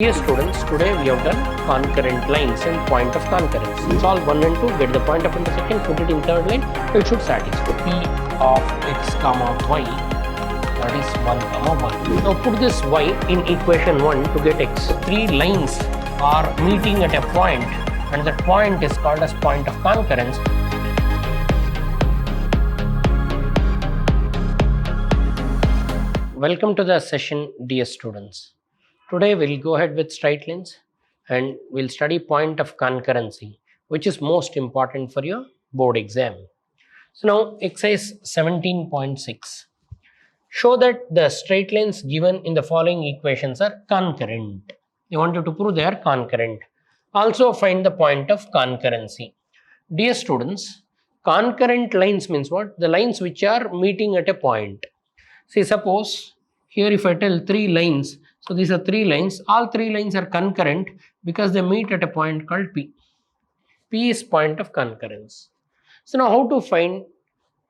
Dear students, today we have done concurrent lines and point of concurrence. Solve 1 and 2, get the point of intersection, put it in third line, it should satisfy. P of x comma y, that is 1 comma 1. Now put this y in equation 1 to get x. Three lines are meeting at a point and that point is called as point of concurrence. Welcome to the session, dear students. Today we'll go ahead with straight lines and we'll study point of concurrency, which is most important for your board exam. So now exercise 17.6. Show that the straight lines given in the following equations are concurrent. They want you to prove they are concurrent. Also find the point of concurrency. Dear students, concurrent lines means what? The lines which are meeting at a point. See, suppose here if I tell three lines, so these are three lines, all three lines are concurrent because they meet at a point called P. P is point of concurrence. So now how to find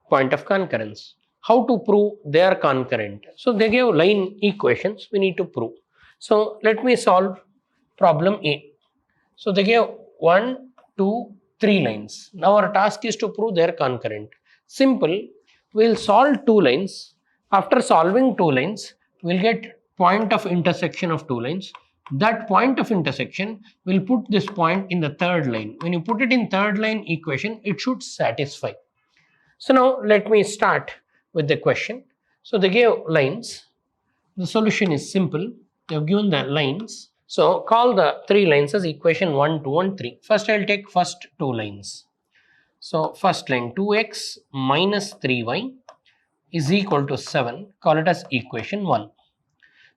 point of concurrence? How to prove they are concurrent? So they gave line equations, we need to prove. So let me solve problem A. So they gave 1, 2, 3 lines. Now our task is to prove they are concurrent. Simple, we'll solve two lines. After solving two lines, we'll get point of intersection of two lines. That point of intersection will put this point in the third line. When you put it in third line equation, it should satisfy. So now let me start with the question. So they gave lines. The solution is simple. They have given the lines. So call the three lines as equation 1, 2 and 3. First I'll take first two lines. So first line 2x minus 3y is equal to 7. Call it as equation 1.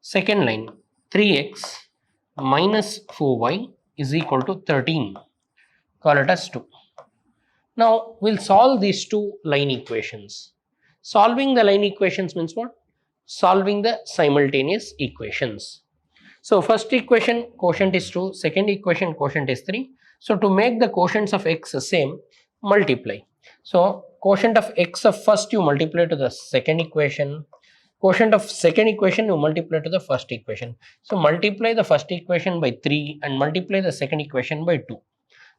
Second line 3x minus 4y is equal to 13. Call it as 2. Now we'll solve these two line equations. Solving the line equations means what? Solving the simultaneous equations. So first equation quotient is 2, second equation quotient is 3. So to make the quotients of x the same, multiply. So quotient of x of first you multiply to the second equation. Quotient of second equation you multiply to the first equation. So multiply the first equation by 3 and multiply the second equation by 2.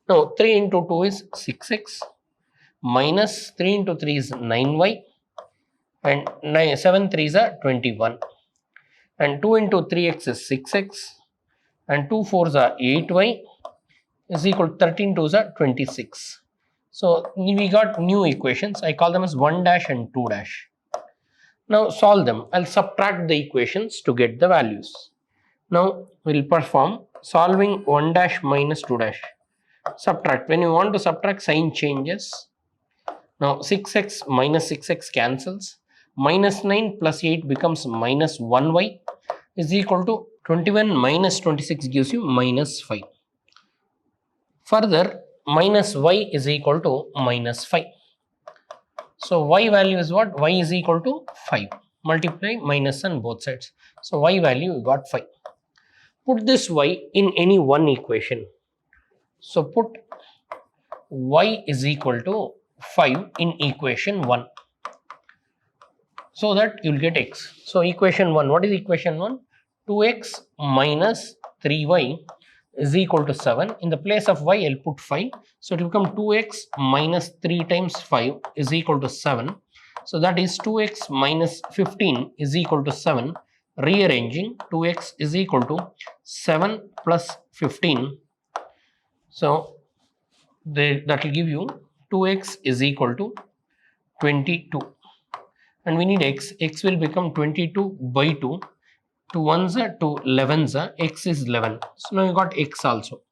Now 3 into 2 is 6x minus 3 into 3 is 9y and 7 3s are 21 and 2 into 3x is 6x and 2 4s are 8y is equal to 13 2s are 26. So we got new equations. I call them as 1 dash and 2 dash. Now solve them. I'll subtract the equations to get the values. Now we'll perform solving 1 dash minus 2 dash. Subtract. When you want to subtract, sign changes. Now 6x minus 6x cancels. Minus 9 plus 8 becomes minus 1y is equal to 21 minus 26 gives you minus 5. Further, minus y is equal to minus 5. So y value is what? Y is equal to 5. Multiply minus on both sides. So y value you got 5. Put this y in any one equation. So put y is equal to 5 in equation 1. So that you'll get x. So equation 1, what is equation 1? 2x minus 3y is equal to 7. In the place of y, I'll put 5. So it will become 2x minus 3 times 5 is equal to 7. So that is 2x minus 15 is equal to 7. Rearranging, 2x is equal to 7 plus 15. So that will give you 2x is equal to 22. And we need x. X will become 22 by 2. 2 1s are 2 11s are, x is 11. So now you got x also.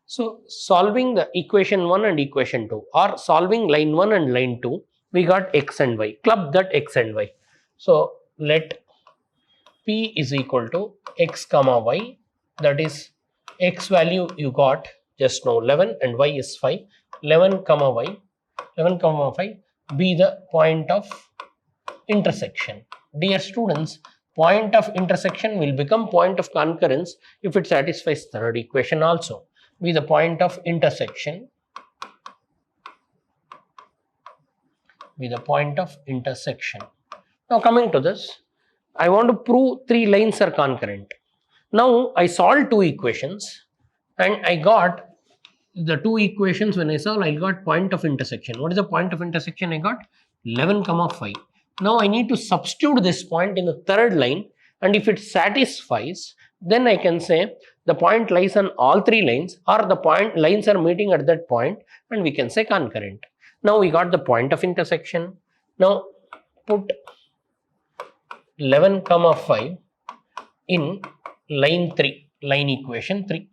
So solving the equation 1 and equation 2 or solving line 1 and line 2, we got x and y. Club that x and y. So let p is equal to x comma y, that is x value you got just now 11 and y is 5. 11 comma y, 11 comma 5 be the point of intersection. Dear students, point of intersection will become point of concurrence if it satisfies third equation also. Be the point of intersection. Be the point of intersection. Now coming to this, I want to prove three lines are concurrent. Now I solved two equations and I got the two equations. When I solve, I got point of intersection. What is the point of intersection? I got 11 comma 5. Now I need to substitute this point in the third line, and if it satisfies, then I can say the point lies on all three lines, or the point lines are meeting at that point, and we can say concurrent. Now we got the point of intersection. Now put 11 comma 5 in line 3, line equation 3.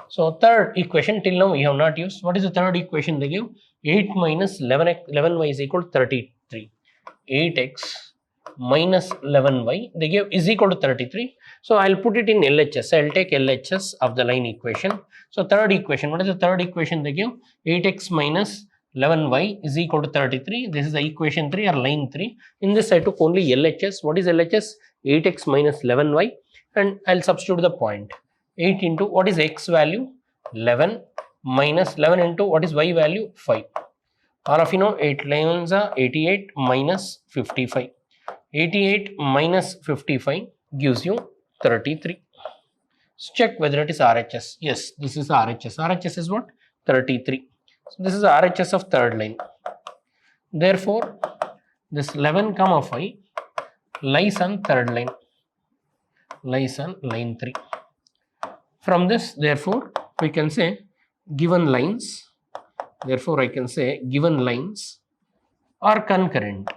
So third equation till now we have not used. What is the third equation they give? 8 minus 11y is equal to 33. 8x minus 11y they give is equal to 33. So I'll put it in LHS. I'll take LHS of the line equation. So third equation, what is the third equation they give? 8x minus 11y is equal to 33. This is the equation 3 or line 3. In this I took only LHS. What is LHS? 8x minus 11y, and I'll substitute the point. 8 into what is x value? 11 minus 11 into what is y value? 5. All of you know 8 lines are 88 minus 55. 88 minus 55 gives you 33. So check whether it is RHS. Yes, this is RHS. RHS is what? 33. So this is RHS of third line. Therefore, this 11 comma 5 lies on third line, lies on line 3. From this, therefore, we can say given lines, therefore I can say given lines are concurrent.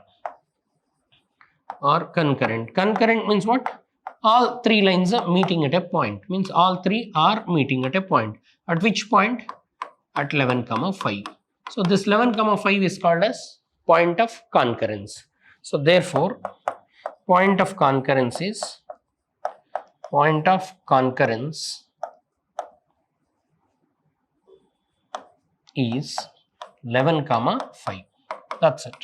Or concurrent. Concurrent means what? All three lines are meeting at a point. Means all three are meeting at a point. At which point? At 11 comma 5. So this 11 comma 5 is called as point of concurrence. So therefore, point of concurrence is 11 comma 5. That's it.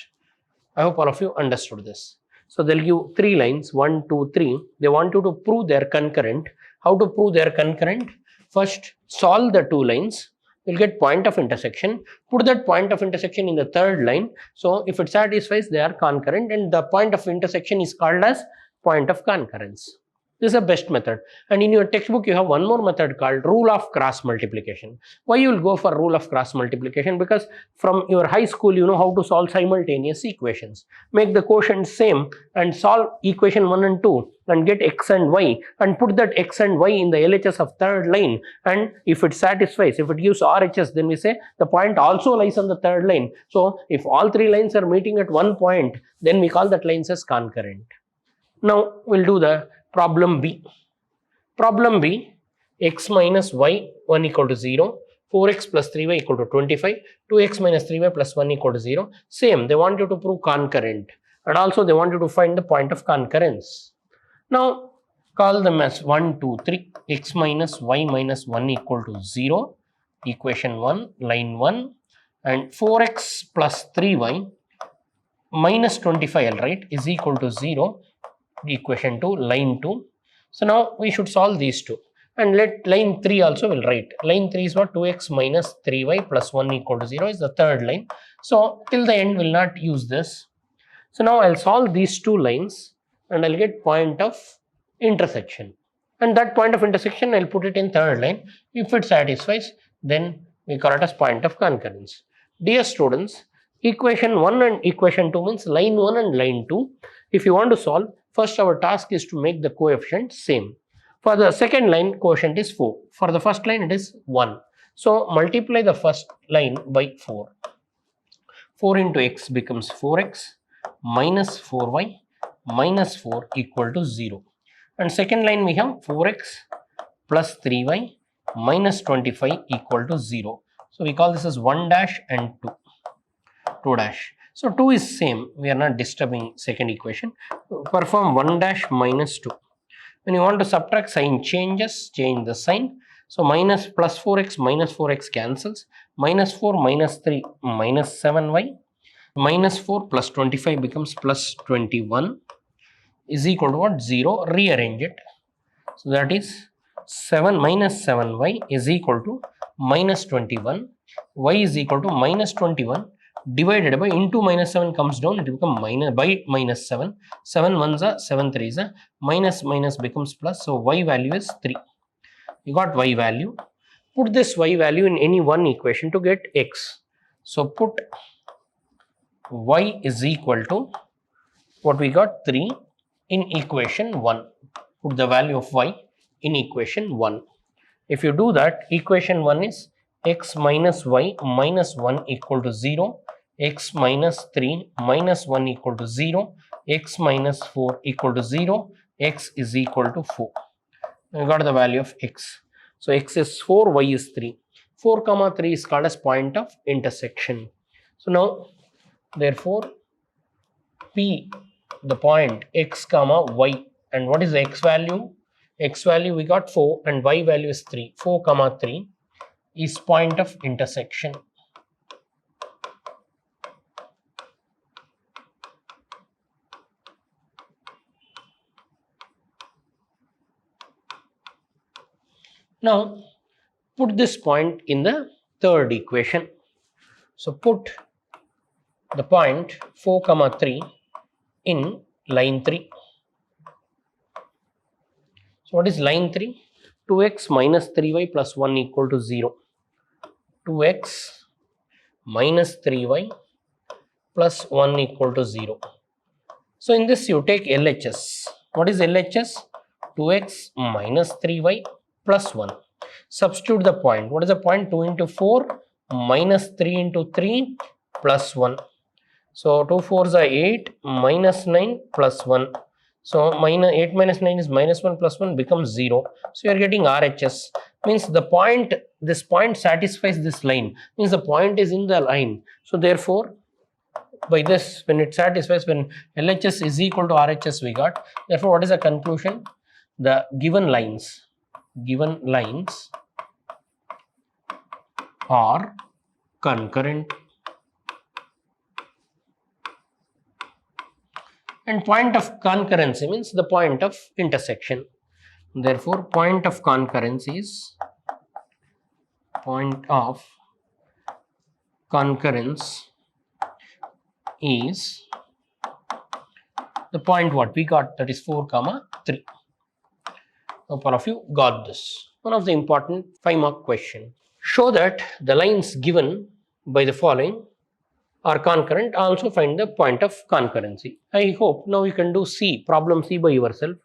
I hope all of you understood this. So they'll give three lines, 1, 2, 3. They want you to prove their concurrent. How to prove their concurrent? First, solve the two lines. You'll get point of intersection. Put that point of intersection in the third line. So if it satisfies, they are concurrent, and the point of intersection is called as point of concurrence. This is the best method. And in your textbook, you have one more method called rule of cross multiplication. Why you will go for rule of cross multiplication? Because from your high school, you know how to solve simultaneous equations. Make the quotient same and solve equation 1 and 2 and get x and y, and put that x and y in the LHS of third line. And if it satisfies, if it gives RHS, then we say the point also lies on the third line. So if all three lines are meeting at one point, then we call that lines as concurrent. Now we'll do the problem B. Problem B, x minus y 1 equal to 0, 4x plus 3y equal to 25, 2x minus 3y plus 1 equal to 0. Same, they want you to prove concurrent, and also they want you to find the point of concurrence. Now call them as 1, 2, 3, x minus y minus 1 equal to 0, equation 1, line 1, and 4x plus 3y minus 25, right, is equal to 0, equation 2, line 2. So now we should solve these two, and let line 3 also will write. Line 3 is what? 2x minus 3y plus 1 equal to 0 is the third line. So till the end we'll not use this. So now I'll solve these two lines and I'll get point of intersection, and that point of intersection I'll put it in third line. If it satisfies, then we call it as point of concurrence. Dear students, equation 1 and equation 2 means line 1 and line 2. If you want to solve, first our task is to make the coefficient same. For the second line, quotient is 4. For the first line, it is 1. So multiply the first line by 4. 4 into x becomes 4x minus 4y minus 4 equal to 0. And second line we have 4x plus 3y minus 25 equal to 0. So we call this as 1 dash and 2. 2 dash. So 2 is same. We are not disturbing second equation. Perform 1 dash minus 2. When you want to subtract, sign changes, change the sign. So minus plus 4x cancels. Minus 4 minus 3 minus 7y. Minus 4 plus 25 becomes plus 21 is equal to what? 0. Rearrange it. So that is 7 minus 7y is equal to minus 21. Y is equal to minus 21 divided by into minus 7 comes down, it will become minus by minus 7. 7 ones are 7 threes are minus minus becomes plus. So y value is 3. You got y value. Put this y value in any one equation to get x. So put y is equal to what we got 3 in equation 1. Put the value of y in equation 1. If you do that, equation 1 is x minus y minus 1 equal to 0, x minus 3 minus 1 equal to 0, x minus 4 equal to 0, x is equal to 4. We got the value of x. So x is 4, y is 3. 4 comma 3 is called as point of intersection. So now, therefore, P, the point x comma y, and what is the x value? X value we got 4 and y value is 3. 4 comma 3 is point of intersection. Now, put this point in the third equation. So, put the point 4 comma 3 in line 3. So, what is line 3? 2x minus 3y plus 1 equal to 0. 2x minus 3y plus 1 equal to 0. So, in this you take LHS. What is LHS? 2x minus 3y plus 1. Substitute the point. What is the point? 2 into 4 minus 3 into 3 plus 1. So, 2 4s are 8 minus 9 plus 1. So, 8 minus 9 is minus 1 plus 1 becomes 0. So, you are getting RHS. Means the point, this point satisfies this line. Means the point is in the line. So, therefore, by this, when it satisfies, when LHS is equal to RHS we got. Therefore, what is the conclusion? The given lines are concurrent. And point of concurrency means the point of intersection. Therefore, point of concurrency is point of concurrence is the point what we got, that is 4 comma 3. Hope all of you got this. One of the important 5-mark question. Show that the lines given by the following are concurrent. Also find the point of concurrency. I hope now you can do C, problem C by yourself,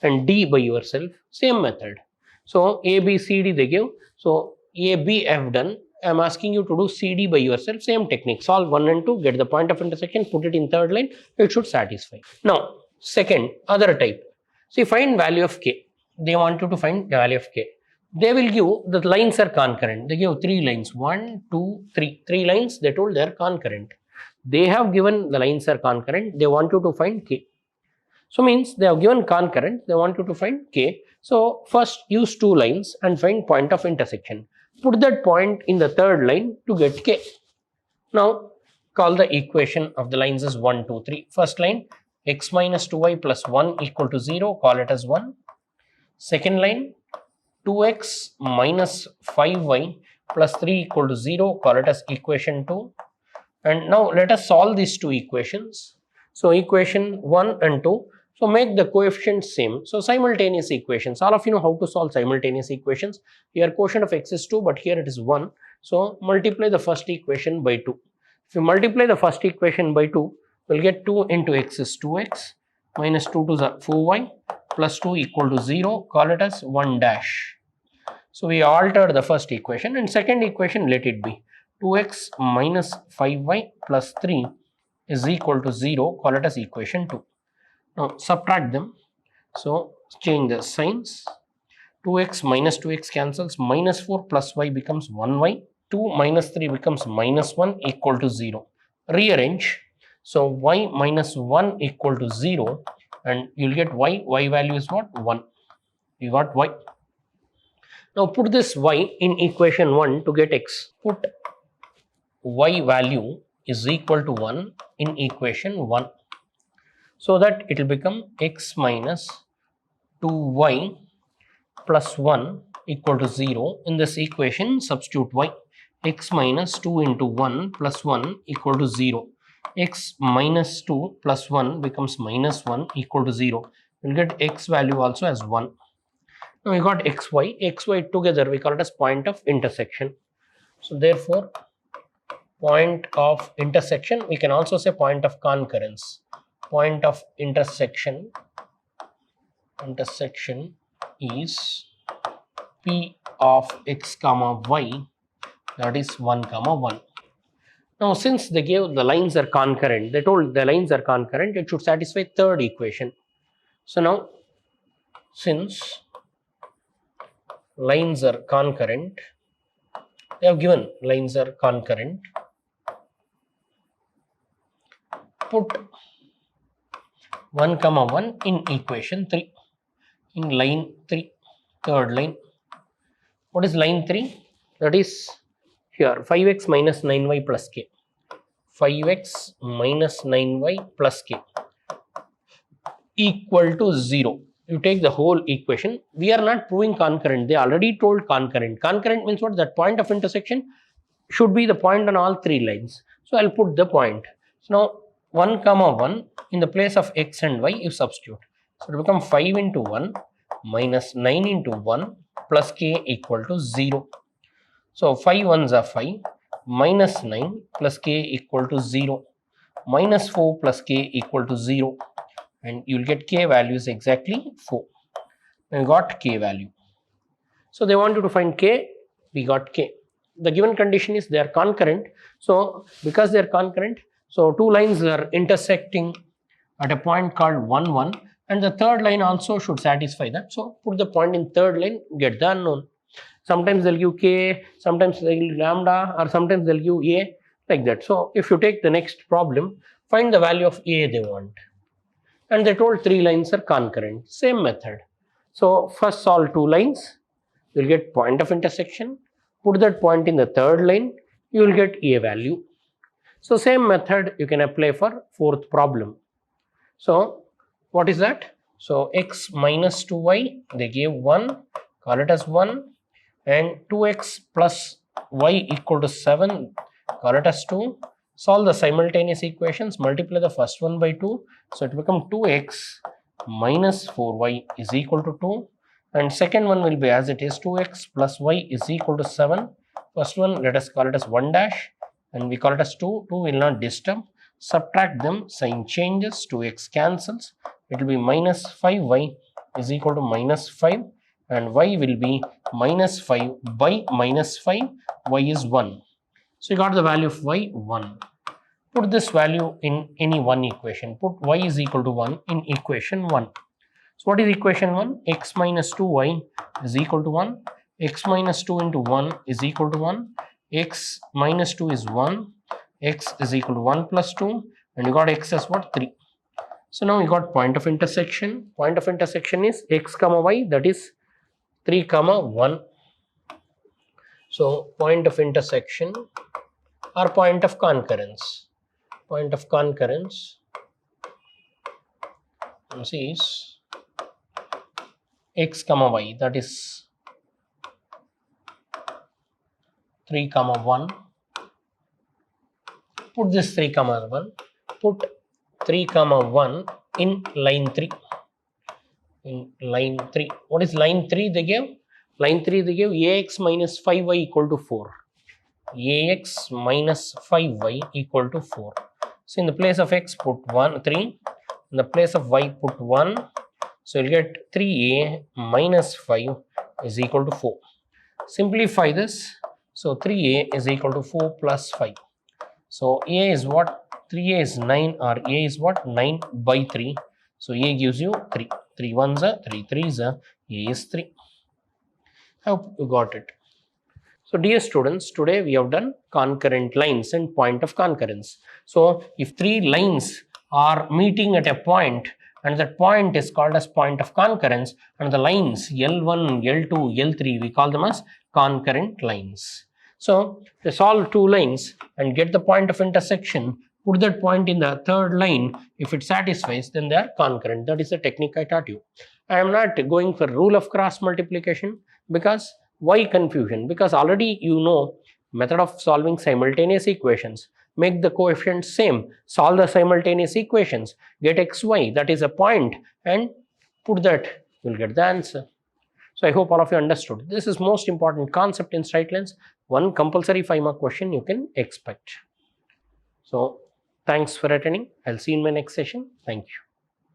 and D by yourself. Same method. So A, B, C, D they give. So A, B I have done. I am asking you to do C, D by yourself. Same technique. Solve 1 and 2. Get the point of intersection. Put it in third line. It should satisfy. Now second, other type. See, find value of K. They want you to find the value of K. They will give the lines are concurrent. They give 3 lines, 1, 2, 3. 3 lines, they told they are concurrent. They have given the lines are concurrent. They want you to find K. So means they have given concurrent. They want you to find K. So first use 2 lines and find point of intersection. Put that point in the third line to get K. Now call the equation of the lines as 1, 2, 3. First line, x minus 2y plus 1 equal to 0. Call it as 1. Second line, 2x minus 5y plus 3 equal to 0, call it as equation 2. And now let us solve these 2 equations. So equation 1 and 2, so make the coefficients same. So simultaneous equations, all of you know how to solve simultaneous equations. Here quotient of x is 2, but here it is 1. So multiply the first equation by 2. If you multiply the first equation by 2, we'll get 2 into x is 2x minus 2 to the 4y plus 2 equal to 0, call it as 1 dash. So we altered the first equation, and second equation let it be 2x minus 5y plus 3 is equal to 0, call it as equation 2. Now subtract them. So change the signs. 2x minus 2x cancels, minus 4 plus y becomes 1y, 2 minus 3 becomes minus 1 equal to 0. Rearrange. So y minus 1 equal to 0, and you'll get y value is what? 1. You got y. Now put this y in equation 1 to get x. Put y value is equal to 1 in equation 1. So that it will become x minus 2y plus 1 equal to 0. In this equation, substitute y. x minus 2 into 1 plus 1 equal to 0. X minus 2 plus 1 becomes minus 1 equal to 0. We'll get x value also as 1. Now we got xy together we call it as point of intersection. So therefore point of intersection, we can also say point of concurrence. Point of intersection is P of x comma y, that is 1 comma 1. Now since they gave the lines are concurrent, they told the lines are concurrent, it should satisfy third equation. So now since lines are concurrent, they have given lines are concurrent, put 1 comma 1 in equation 3, in line 3, third line. What is line 3? That is here 5x minus 9y plus k. 5x minus 9y plus k equal to 0. You take the whole equation. We are not proving concurrent. They already told concurrent. Concurrent means what? That point of intersection should be the point on all three lines. So I'll put the point. So now 1 comma 1 in the place of x and y you substitute. So it will become 5 into 1 minus 9 into 1 plus k equal to 0. So 5 ones are 5 minus 9 plus k equal to 0 minus 4 plus k equal to 0, and you'll get k values exactly 4. We got k value. So they want you to find k, we got k. The given condition is they are concurrent. So because they are concurrent, so two lines are intersecting at a point called 1 1, and the third line also should satisfy that. So put the point in third line, get the unknown. Sometimes they'll give k, sometimes they'll give lambda, or sometimes they'll give a, like that. So if you take the next problem, find the value of a they want. And they told three lines are concurrent. Same method. So first solve two lines, you'll get point of intersection. Put that point in the third line, you will get a value. So same method you can apply for fourth problem. So what is that? So x minus 2y, they gave 1, call it as 1, and 2x plus y equal to 7, call it as 2. Solve the simultaneous equations, multiply the first one by 2, so it becomes 2x minus 4y is equal to 2, and second one will be as it is, 2x plus y is equal to 7. First one let us call it as 1 dash, and we call it as 2, 2 will not disturb. Subtract them, sign changes, 2x cancels, it will be minus 5y is equal to minus 5, and y will be minus 5 by minus 5, y is 1. So you got the value of y 1. Put this value in any one equation. Put y is equal to 1 in equation 1. So what is equation 1? X minus 2y is equal to 1. X minus 2 into 1 is equal to 1. X minus 2 is 1. X is equal to 1 plus 2. And you got x as what? 3. So now you got point of intersection. Point of intersection is x comma y, that is 3 comma 1. So point of intersection or point of concurrence. Point of concurrence is x comma y, that is 3 comma 1. Put this 3 comma 1. Put 3 comma 1 in line 3. In line 3. What is line 3 they gave? Line 3 they gave ax minus 5y equal to 4. Ax minus 5y equal to 4. So in the place of x put 3. In the place of y put 1. So you'll get 3a minus 5 is equal to 4. Simplify this. So 3a is equal to 4 plus 5. So a is what? 3a is 9, or a is what? 9 by 3. So a gives you 3. 3 ones are 3 3s are, a is 3. Hope you got it. So dear students, today we have done concurrent lines and point of concurrence. So if three lines are meeting at a point, and that point is called as point of concurrence, and the lines L1, L2, L3, we call them as concurrent lines. So to solve two lines and get the point of intersection, put that point in the third line. If it satisfies, then they are concurrent. That is the technique I taught you. I am not going for rule of cross multiplication, because why confusion? Because already you know Method of solving simultaneous equations. Make the coefficients same, solve the simultaneous equations, get xy, that is a point, and put that, you'll get the answer. So I hope all of you understood. This is most important concept in straight lines. One compulsory 5-mark question you can expect. So thanks for attending. I'll see you in my next session. Thank you.